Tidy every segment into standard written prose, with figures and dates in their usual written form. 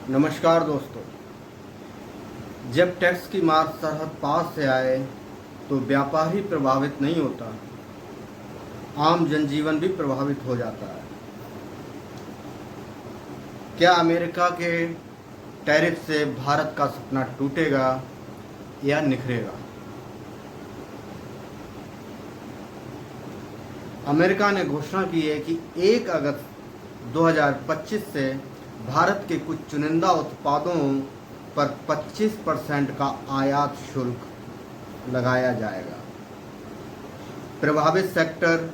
नमस्कार दोस्तों। जब टैक्स की मार सरहद पार से आए तो व्यापार ही प्रभावित नहीं होता, आम जनजीवन भी प्रभावित हो जाता है। क्या अमेरिका के टैरिफ से भारत का सपना टूटेगा या निखरेगा? अमेरिका ने घोषणा की है कि 1 अगस्त 2025 से भारत के कुछ चुनिंदा उत्पादों पर 25% का आयात शुल्क लगाया जाएगा। प्रभावित sector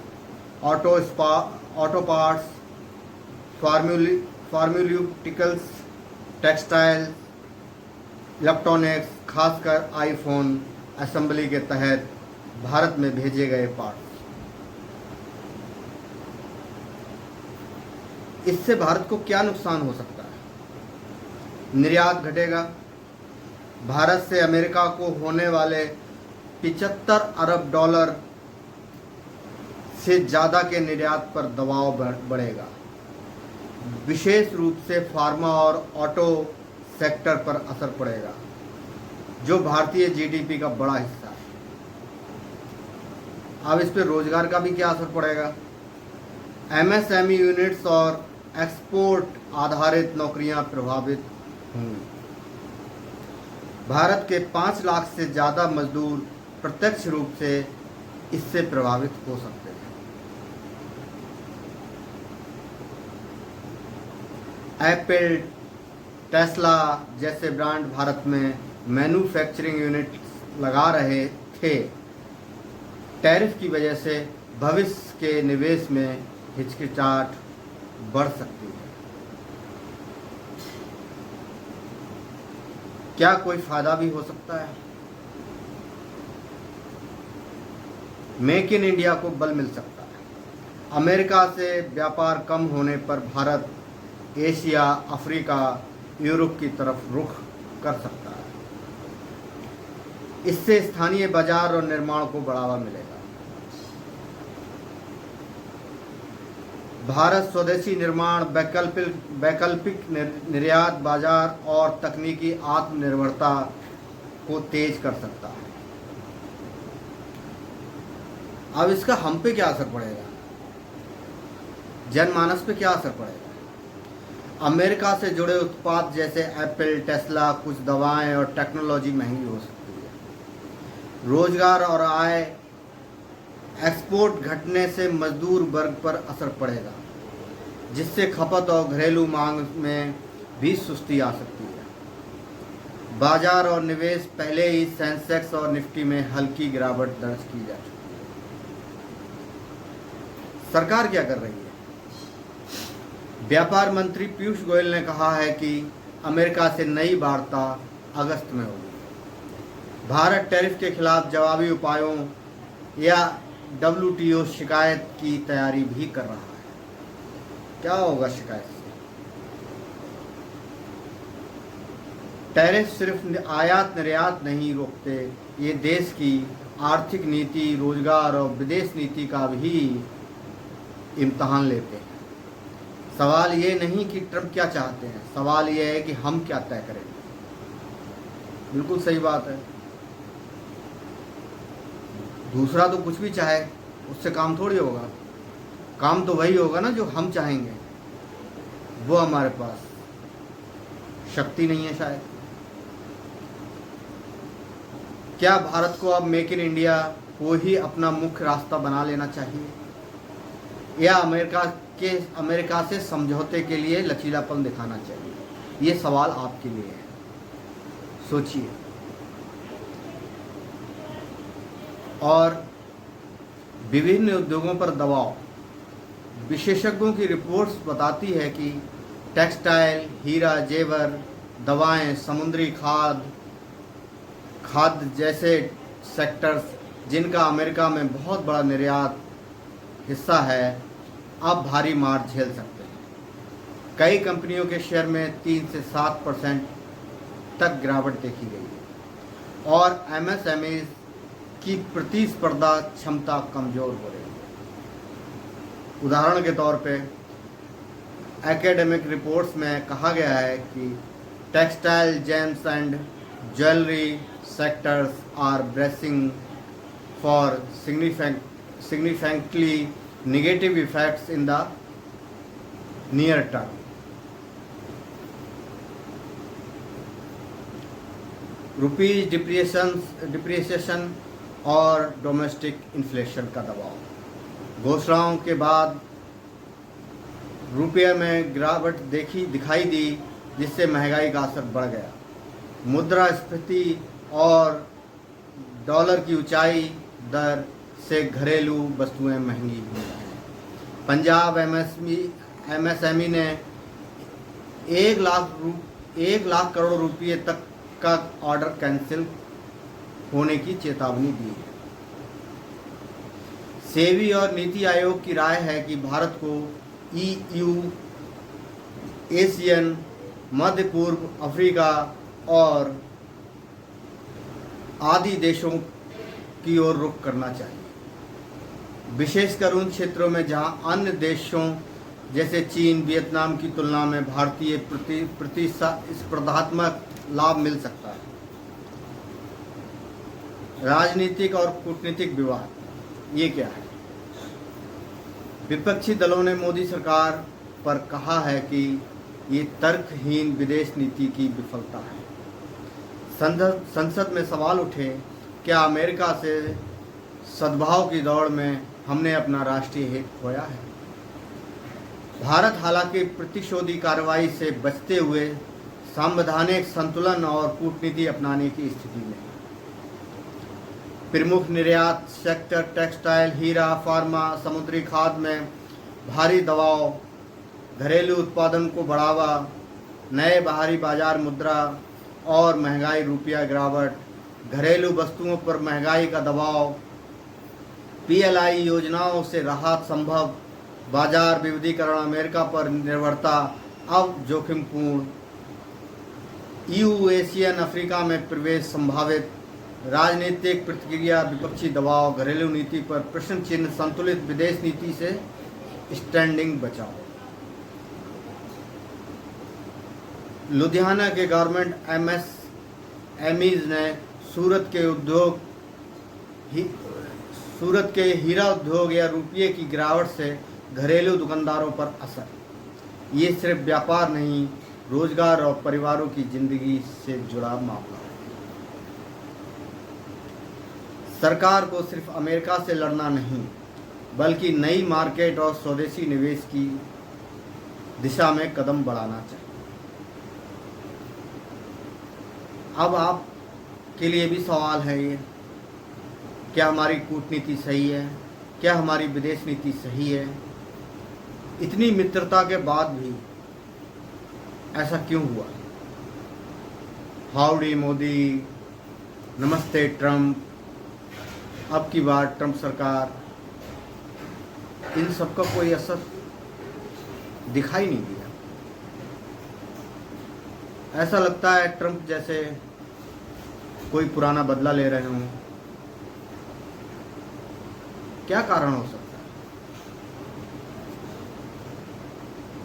auto parts, pharmaceuticals, textile, electronics, खासकर आईफोन असेंबली के तहत भारत में भेजे गए पार्ट्स। इससे भारत को क्या नुकसान हो सकता है? निर्यात घटेगा। भारत से अमेरिका को होने वाले 75 अरब डॉलर से ज़्यादा के निर्यात पर दबाव बढ़ेगा। विशेष रूप से फार्मा और ऑटो सेक्टर पर असर पड़ेगा, जो भारतीय जीडीपी का बड़ा हिस्सा है। अब इस पर रोजगार का भी क्या असर पड़ेगा? एमएसएमई यूनिट्स और एक्सपोर्ट आधारित नौकरियां प्रभावित होंगी। भारत के 5 लाख से ज़्यादा मजदूर प्रत्यक्ष रूप से इससे प्रभावित हो सकते हैं। एप्पल, टेस्ला जैसे ब्रांड भारत में मैन्युफैक्चरिंग यूनिट लगा रहे थे। टैरिफ की वजह से भविष्य के निवेश में हिचकिचाहट बढ़ सकती है। क्या कोई फायदा भी हो सकता है? मेक इन इंडिया को बल मिल सकता है। अमेरिका से व्यापार कम होने पर भारत एशिया, अफ्रीका, यूरोप की तरफ रुख कर सकता है। इससे स्थानीय बाजार और निर्माण को बढ़ावा मिलेगा। भारत स्वदेशी निर्माण, वैकल्पिक निर्यात, बाजार और तकनीकी आत्मनिर्भरता को तेज कर सकता है। अब इसका हम पे क्या असर पड़ेगा? जनमानस पे क्या असर पड़ेगा? अमेरिका से जुड़े उत्पाद जैसे एप्पल, टेस्ला, कुछ दवाएं और टेक्नोलॉजी महंगी हो सकती है। रोजगार और आय, एक्सपोर्ट घटने से मजदूर वर्ग पर असर पड़ेगा, जिससे खपत और घरेलू मांग में भी सुस्ती आ सकती है। बाजार और निवेश, पहले ही सेंसेक्स और निफ्टी में हल्की गिरावट दर्ज की जा चुकी है। सरकार क्या कर रही है? व्यापार मंत्री पीयूष गोयल ने कहा है कि अमेरिका से नई वार्ता अगस्त में होगी। भारत टैरिफ के खिलाफ जवाबी उपायों या WTO शिकायत की तैयारी भी कर रहा है। क्या होगा शिकायत से? टैरिफ सिर्फ आयात निर्यात नहीं रोकते, ये देश की आर्थिक नीति, रोजगार और विदेश नीति का भी इम्तहान लेते हैं। सवाल ये नहीं कि ट्रंप क्या चाहते हैं, सवाल ये है कि हम क्या तय करेंगे। बिल्कुल सही बात है। दूसरा तो कुछ भी चाहे, उससे काम थोड़ी होगा। काम तो वही होगा ना जो हम चाहेंगे। वो हमारे पास शक्ति नहीं है शायद। क्या भारत को अब मेक इन इंडिया को ही अपना मुख्य रास्ता बना लेना चाहिए, या अमेरिका से समझौते के लिए लचीलापन दिखाना चाहिए? ये सवाल आपके लिए है, सोचिए। और विभिन्न उद्योगों पर दबाव। विशेषज्ञों की रिपोर्ट्स बताती है कि टेक्सटाइल, हीरा जेवर, दवाएं, समुद्री खाद्य जैसे सेक्टर्स, जिनका अमेरिका में बहुत बड़ा निर्यात हिस्सा है, अब भारी मार झेल सकते हैं। कई कंपनियों के शेयर में 3 से 7% तक गिरावट देखी गई है और एमएसएमई की प्रतिस्पर्धा क्षमता कमजोर हो रही है। उदाहरण के तौर पे एकेडमिक रिपोर्ट्स में कहा गया है कि Textile, gems and jewelry sectors are bracing for significantly negative effects in the near term. Rupees depreciation और डोमेस्टिक इन्फ्लेशन का दबाव। घोषणाओं के बाद रुपये में गिरावट दिखाई दी, जिससे महंगाई का असर बढ़ गया। मुद्रास्फीति और डॉलर की ऊंचाई दर से घरेलू वस्तुएं महंगी हुई हैं। पंजाब एमएसएमई ने 1 लाख करोड़ रुपये तक का ऑर्डर कैंसिल होने की चेतावनी दी है। सेबी और नीति आयोग की राय है कि भारत को ईयू, एशियन, मध्य पूर्व, अफ्रीका और आदि देशों की ओर रुख करना चाहिए, विशेषकर उन क्षेत्रों में जहां अन्य देशों जैसे चीन, वियतनाम की तुलना में भारतीय प्रतिस्पर्धात्मक लाभ मिल सकता है। राजनीतिक और कूटनीतिक विवाद, ये क्या है? विपक्षी दलों ने मोदी सरकार पर कहा है कि ये तर्कहीन विदेश नीति की विफलता है। संसद में सवाल उठे, क्या अमेरिका से सद्भाव की दौड़ में हमने अपना राष्ट्रीय हित खोया है? भारत हालांकि प्रतिशोधी कार्रवाई से बचते हुए संवैधानिक संतुलन और कूटनीति अपनाने की स्थिति में है। प्रमुख निर्यात सेक्टर टेक्सटाइल, हीरा, फार्मा, समुद्री खाद्य में भारी दबाव, घरेलू उत्पादन को बढ़ावा, नए बाहरी बाजार मुद्रा और महंगाई, रुपया गिरावट, घरेलू वस्तुओं पर महंगाई का दबाव, पीएलआई योजनाओं से राहत संभव, बाजार विविधीकरण, अमेरिका पर निर्भरता अब जोखिमपूर्ण, ईयू, एशियन, अफ्रीका में प्रवेश संभावित, राजनीतिक प्रतिक्रिया, विपक्षी दबाव, घरेलू नीति पर प्रश्न चिन्ह, संतुलित विदेश नीति से स्टैंडिंग बचाओ। लुधियाना के गवर्नमेंट एमएसएमईज ने सूरत के हीरा उद्योग या रुपये की गिरावट से घरेलू दुकानदारों पर असर। ये सिर्फ व्यापार नहीं, रोजगार और परिवारों की जिंदगी से जुड़ा मामला है। सरकार को सिर्फ अमेरिका से लड़ना नहीं, बल्कि नई मार्केट और स्वदेशी निवेश की दिशा में कदम बढ़ाना चाहिए। अब आप के लिए भी सवाल है ये, क्या हमारी कूटनीति सही है? क्या हमारी विदेश नीति सही है? इतनी मित्रता के बाद भी ऐसा क्यों हुआ? हाउडी मोदी, नमस्ते ट्रंप, अब की बार ट्रंप सरकार, इन सब का कोई असर दिखाई नहीं दिया। ऐसा लगता है ट्रंप जैसे कोई पुराना बदला ले रहे हों। क्या कारण हो सकता है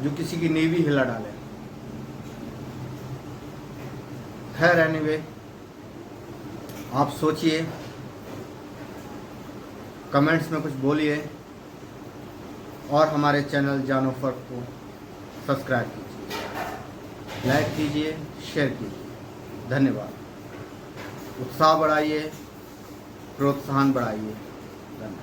जो किसी की नींव हिला डाले? खैर, एनीवे, आप सोचिए, कमेंट्स में कुछ बोलिए और हमारे चैनल जानो फर्क को सब्सक्राइब कीजिए, लाइक कीजिए, शेयर कीजिए। धन्यवाद। उत्साह बढ़ाइए, प्रोत्साहन बढ़ाइए। धन्यवाद।